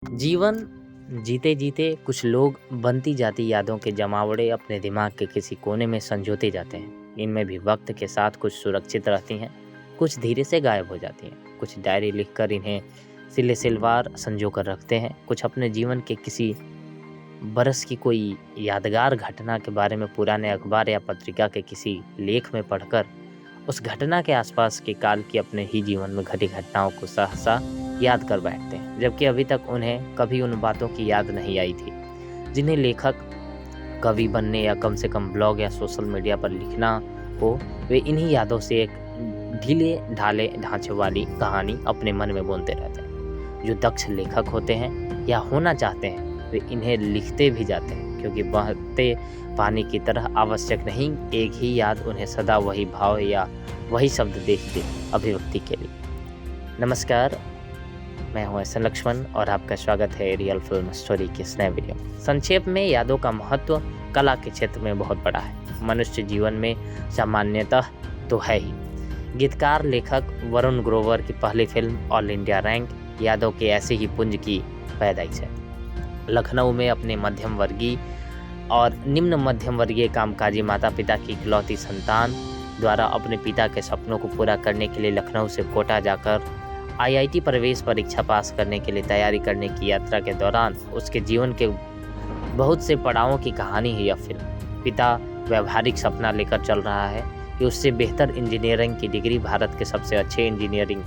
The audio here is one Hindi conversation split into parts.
जीवन जीते जीते कुछ लोग बनती जाती यादों के जमावड़े अपने दिमाग के किसी कोने में संजोते जाते हैं। इनमें भी वक्त के साथ कुछ सुरक्षित रहती हैं, कुछ धीरे से गायब हो जाती हैं, कुछ डायरी लिखकर इन्हें सिले सिलवार संजो कर रखते हैं, कुछ अपने जीवन के किसी बरस की कोई यादगार घटना के बारे में पुराने अखबार या पत्रिका के किसी लेख में पढ़कर उस घटना के आसपास के काल की अपने ही जीवन में घटी घटनाओं को सहसा याद कर बैठते हैं, जबकि अभी तक उन्हें कभी उन बातों की याद नहीं आई थी जिन्हें लेखक, कवि बनने या कम से कम ब्लॉग या सोशल मीडिया पर लिखना हो। वे इन्हीं यादों से एक ढीले ढाले ढांचे वाली कहानी अपने मन में बुनते रहते हैं। जो दक्ष लेखक होते हैं या होना चाहते हैं, वे इन्हें लिखते भी जाते हैं, क्योंकि बहते पानी की तरह आवश्यक नहीं एक ही याद उन्हें सदा वही भाव या वही शब्द देखते अभिव्यक्ति के लिए। नमस्कार, मैं हूं एस लक्ष्मण और आपका स्वागत है रियल फिल्म स्टोरी के इस नए वीडियो। संक्षेप में, यादों का महत्व कला के क्षेत्र में बहुत बड़ा है। मनुष्य जीवन में सामान्यतः तो है ही। गीतकार लेखक वरुण ग्रोवर की पहली फिल्म ऑल इंडिया रैंक यादों के ऐसे ही पुंज की पैदाइश है। लखनऊ में अपने मध्यम वर्गीय और निम्न मध्यम वर्गीय कामकाजी माता पिता की इकलौती संतान द्वारा अपने पिता के सपनों को पूरा करने के लिए लखनऊ से कोटा जाकर आईआईटी प्रवेश परीक्षा पास करने के लिए तैयारी करने की यात्रा के दौरान उसके जीवन के बहुत से पड़ावों की कहानी है यह फिल्म। पिता व्यवहारिक सपना लेकर चल रहा है कि उससे बेहतर इंजीनियरिंग की डिग्री भारत के सबसे अच्छे इंजीनियरिंग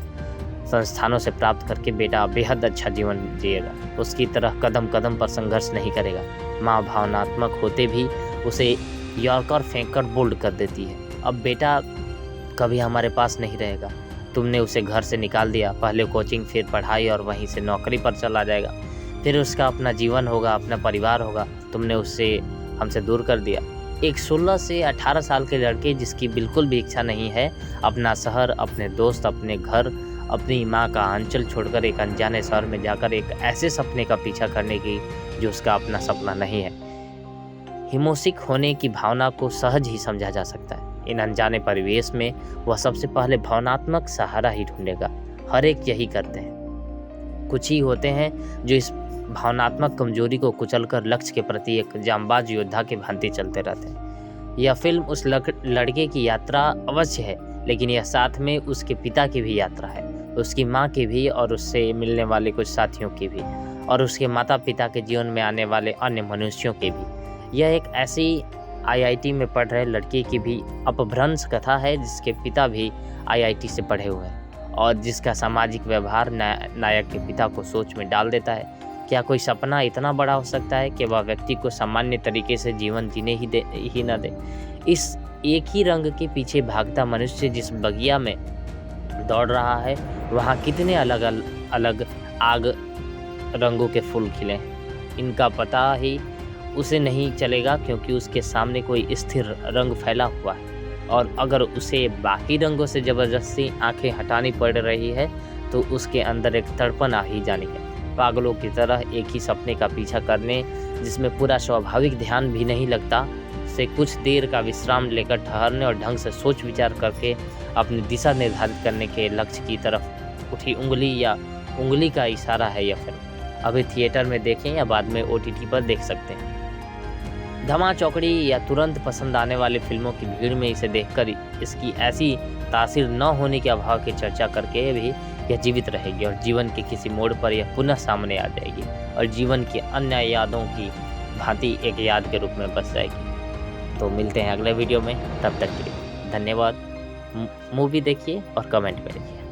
संस्थानों से प्राप्त करके बेटा बेहद अच्छा जीवन जिएगा, उसकी तरह कदम कदम पर संघर्ष नहीं करेगा। माँ भावनात्मक होते भी उसे यॉर्कर फेंककर बोल्ड कर देती है, अब बेटा कभी हमारे पास नहीं रहेगा, तुमने उसे घर से निकाल दिया, पहले कोचिंग फिर पढ़ाई और वहीं से नौकरी पर चला जाएगा, फिर उसका अपना जीवन होगा, अपना परिवार होगा, तुमने उससे हमसे दूर कर दिया। एक 16 से 18 साल के लड़के जिसकी बिल्कुल भी इच्छा नहीं है अपना शहर, अपने दोस्त, अपने घर, अपनी माँ का अंचल छोड़कर एक अनजाने शहर में जाकर एक ऐसे सपने का पीछा करने की जो उसका अपना सपना नहीं है। हिमोसिक होने की भावना को सहज ही समझा जा सकता है। इन अनजाने परिवेश में वह सबसे पहले भावनात्मक सहारा ही ढूंढेगा। हर एक यही करते हैं। कुछ ही होते हैं जो इस भावनात्मक कमजोरी को कुचलकर लक्ष्य के प्रति एक जांबाज योद्धा के भांति चलते रहते हैं। यह फिल्म उस लड़के की यात्रा अवश्य है, लेकिन यह साथ में उसके पिता की भी यात्रा है, उसकी माँ की भी और उससे मिलने वाले कुछ साथियों की भी, और उसके माता पिता के जीवन में आने वाले अन्य मनुष्यों की भी। यह एक ऐसी आईआईटी में पढ़ रहे लड़के की भी अपभ्रंश कथा है जिसके पिता भी आईआईटी से पढ़े हुए हैं और जिसका सामाजिक व्यवहार नायक के पिता को सोच में डाल देता है। क्या कोई सपना इतना बड़ा हो सकता है कि वह व्यक्ति को सामान्य तरीके से जीवन जीने ही न दे? इस एक ही रंग के पीछे भागता मनुष्य जिस बगिया में दौड़ रहा है, वहाँ कितने अलग अलग आग रंगों के फूल खिले हैं, इनका पता ही उसे नहीं चलेगा, क्योंकि उसके सामने कोई स्थिर रंग फैला हुआ है और अगर उसे बाकी रंगों से ज़बरदस्ती आंखें हटानी पड़ रही है तो उसके अंदर एक तड़पन आ ही जानी है। पागलों की तरह एक ही सपने का पीछा करने जिसमें पूरा स्वाभाविक ध्यान भी नहीं लगता, से कुछ देर का विश्राम लेकर ठहरने और ढंग से सोच विचार करके अपनी दिशा निर्धारित करने के लक्ष्य की तरफ उठी उंगली या उंगली का इशारा है यह फिल्म। अभी थिएटर में देखें या बाद में ओटीटी पर देख सकते हैं। धमा चौकड़ी या तुरंत पसंद आने वाली फिल्मों की भीड़ में इसे देखकर इसकी ऐसी तासीर न होने के अभाव की चर्चा करके भी यह जीवित रहेगी और जीवन के किसी मोड़ पर यह पुनः सामने आ जाएगी और जीवन की अन्य यादों की भांति एक याद के रूप में बस जाएगी। तो मिलते हैं अगले वीडियो में, तब तक के लिए धन्यवाद। मूवी देखिए और कमेंट में लिखिए।